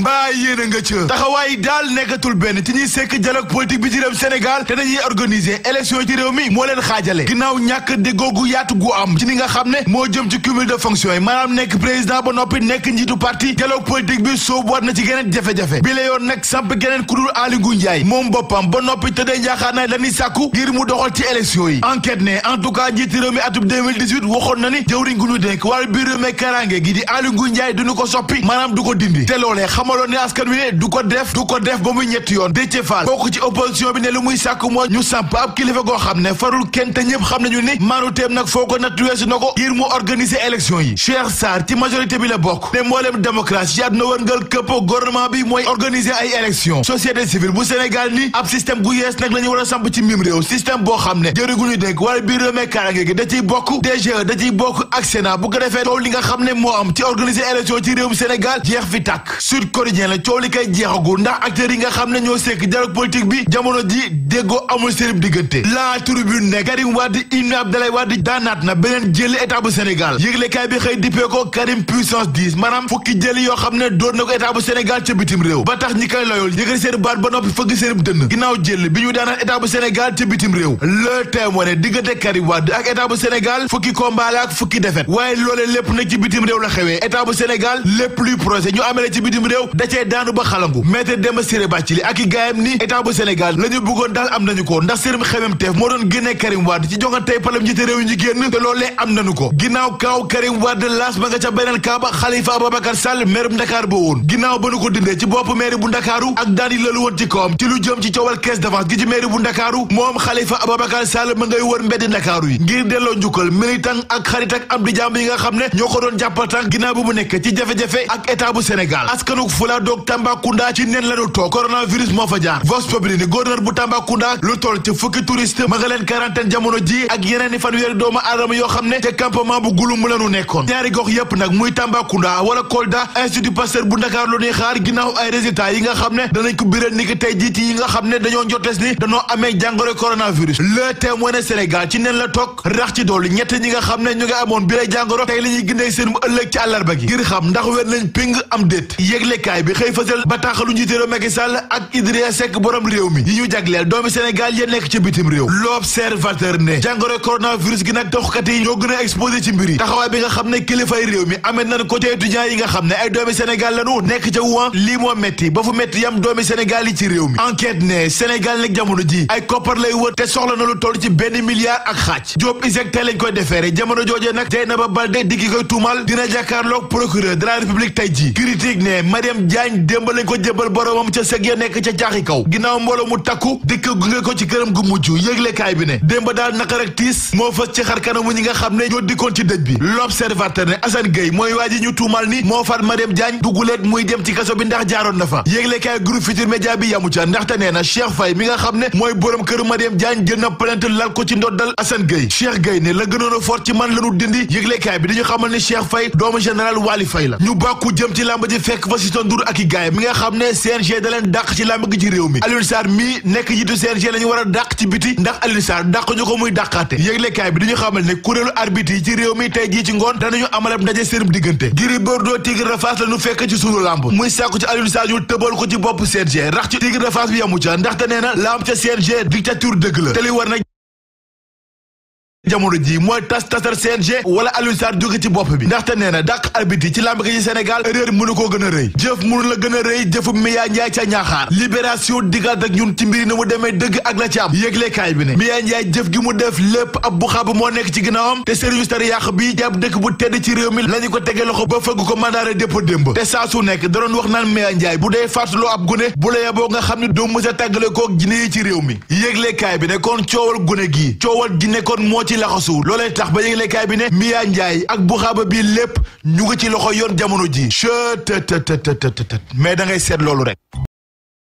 mbaa yéen a nga ca taxawaay daal nekkatul benn ci ñuy sekk dialogue politique bi ci réew Sénégal te dañuy organiser élection ci réew mi moo leen xaajale ginnaaw ñàkk déggoo gu yaatu gu am ci ni nga xam ne moo jëm ci cumul de fonction yi maanaam nekk président ba noppi nekk njiitu parti dialogue politique bi soobuwaat na ci geneen jafe-jafe bi la yoon nag samp geneen ku dul Aly Ngouille Ndiaye moom boppam ba noppi tëddee njaaxaar naay lañuy sàkku ngir mu doxal ci élection yi enquête ne en tout cas njiiti réew mi atub 2018 waxoon na ni jëwriñ gu ñu dénk wàllu biir réew mi karange gi di Aly Ngouille Ndiaye duñu ko soppi maanaam du ko dindi te loolee xamaloon ne askan wi ne du ko def ba muy ñetti yoon Déthié Fall bokk ci opposition bi ne lu muy sàkku moo ñu samp ab kilifa goo xam ne farul kenn te ñëpp xam nañu ni maanu teem nag foo ko natt weesu na ko ngir mu organiser élection yi Cheikh Sarr ci majorité bi la bokk ne mboolem démocratie yaat na wërngal këpp gouvernement bi mooy organiser ay élection société civile bu Sénégal ni ab système gu yees nag la ñu war a samp ci mim réew système boo xam ne jëri gu ñu dénk wala biir réew mi karange gi da ciy bokk DGE da ciy bokk ak Sénat bu ko defee coow li nga xam ne moo am ci organiser élection ci réewum Sénégal jeex fi tàkk Sud Quotidien la coow li kay jeexagul ndax acteurs yi nga xam ne ñoo sekk dialogue politique bi jamono ji déggoo amul seen diggante La Tribune ne Karim Wade Ibn Abdoulaye Wade daanaat na beneen jëli état bu Sénégal yëglekaay bi xëy dippee ko Karim puissance 10 maanaam fukki jëli yoo xam ne doon na ko état bu Sénégal ca bitim réew ba tax ñi koy loyol yëgal seen baat ba noppi fëgg seen dënn ginnaaw jël bi ñu daanaat état bu Sénégal ca bitim réew Le Témoin ne diggante Karim Wade ak état bu Sénégal fukki combat la ak fukki défaite waaye loolee lépp nag ci bitim réew la xewee état bu Sénégal lépp luy procès ñu amee ci bitim réew da cee daanu ba xalangu Maître Demba Ciré Bathily ak i gaayam ni état bu Sénégal la ñu bëggoon daal am nañu ko ndax seen xemem teef moo doon génnee Karim Wade ci jongantey palam njiite réew yi ñu génn te loolee am nañu ko ginnaaw kaaw Karim Wade laas ba nga ca beneen kaaba Khalifa Ababacar Sall maire bu Ndakaar ba woon ginnaaw ba nu ko dindee ci bopp maire bu Ndakaaru ak daan yi lalu woon ci kawam ci lu jëm ci coowal caisse d'avance gi ci maire bu Ndakaaru moom Khalifa Ababacar Sall ma ngay wër mbeddi Ndakaaru yi ngir delloo njukkal militant ak xarit ak am di jàmb yi nga xam ne ñoo ko doon jàppatang ginnaaw bu mu nekk ci jafe-jafe ak état bu Sénégal askanuk Fula doog Tambacounda ci nen lañu toog coronavirus moo fa jaar Vox Populi ni gouverneur bu Tambacounda lu toll ci fukki touriste ma nga leen quarantaine jamono ji ak yeneen i fanweeri doomu aadama yoo xam ne te campement bu gulum lañu nekkoon ñaari gox yépp nag muy Tambacounda wala Kolda Institut Pasteur bu Ndakaar lu ñuy xaar ginnaaw ay résultats yi nga xam ne danañ ko biral ni ki tey jii ci yi nga xam ne dañoo njotes ni dañoo amee jàngoro coronavirus Le Témoin ne Sénégal ci nen la toog rax ci doolu ñett ñi nga xam ne ñu nga amoon bi lay jàngoro tey la ñuy gindee seen mu ëllëg ci àllarba gi ngir xam ndax wér nañ ping am déet yéglekaay bi xëy fësal bataaxalu njiité réew Macky Sall ak Idrissa Seck borom réew mi yi ñu jagleel doomi Sénégal yéen nekk ci bitim réew L'Observateur ne jàngoro coronavirus gi nag doxkat yi ñoo gën a exposé ci mbir yi taxawaay bi nga xam ne kilifay réew mi amee nañ ko ci étudiants yi nga xam ne ay doomi Sénégal lañu nekk ca Wuhan lii moo metti ba fu metti yam doomi Sénégal yi ci réew mi enquête ne Sénégal nag jamono ji ay koppar lay wër te soxla na lu toll ci $1 milliard ak xaaj Diop ISEG tey lañ koy defeere jamono joojee nag Dieynaba Baldé di ki koy tuumal dina jàkkaarloog procureur de la République tey ji critique ne Mariam Diagne démb lañ ko jébal boromam ca sëg ya nekk ca caaxi kaw ginnaaw mbooloo mu takku dikk gunge ko ci këram gu mujj yëglekaay bi ne démb daal naqar ak tiis moo fës ci xar kanamu ñi nga xam ne ñoo dikkoon ci dëj bi L'Observateur ne Assane Gueye mooy waa ji ñu tuumal ni moo faat Mariam Diagne duguleet muy dem ci kaso bi ndax jaaroon na fa yëglekaay groupe Futurs Médias bi yamu ca ndaxte nee na Cheikh Faye mi nga xam ne mooy borom këru Mariam Diagne jël na plainte lal ko ci ndoddal Assane Gueye Cheikh Gueye ne la gënoon a fort ci man lañu dindi yëglekaay bi dañu xamal ne Cheikh Faye doomu général Wali Faye la ñu bàkku jëm ci làmb ji fekk fa Sitor Ndour ak i gaay mi nga xam ne CNG da leen dàq ci làmb gi ci réew mi Alioune Sarr mii nekk jiitu CNG la ñu war a dàq ci biti ndax Alioune Sarr dàq ñu ko muy dàqaate yëglekaay bi dañu xamal ne kuréelu arbitre yi ci réew mi tey jii ci ngoon danañu amalab ndaje seenum diggante Gris Bordeaux Tigre de Fass la ñu fekk ci sunu làmb muy sàkku ci Alioune Sarr ñu tëbal ko ci bopp CNG rax ci Tigre de Fass bi yamu ca ndaxte nee na la am ca CNG dictature dëgg la te li war na jamono ji mooy tasar CNG wala Alioune Sarr jóge ci bopp bi ndaxte nee na dàq arbitre ci làmb gi ci Sénégal réer mënu koo gën a rëy jëf mënu la gën a rëy jëfu Miya Ndiaye ca ñaaxaar libération diggaat ak ñun ci mbiri na mu demee dëgg ak la ci am yëglekaay bi ne Miya Ndiaye jëf gi mu def lépp ab bu xaaba moo nekk ci ginnaawam te service tar yàq bi jàpp dëkk bu tedd ci réew mi lañu ko tege loxo ba fëgg ko mandat de dépôt démb te saa su nekk da doon wax naan Miya Ndiaye bu dee fàttaloo ab gune bu la yeboo nga xam ne doo mës a tàggale koog jinne yi ci réew mi yëglekaay bi ne kon coowal gune gi coowal jinne kon moo ci laxasu loolee tax ba yëglekaay bi ne Miya Ndiaye ak bu xaaba bii lépp ñu ngi ci loxo yoon jamono ji mais da ngay seet loolu rek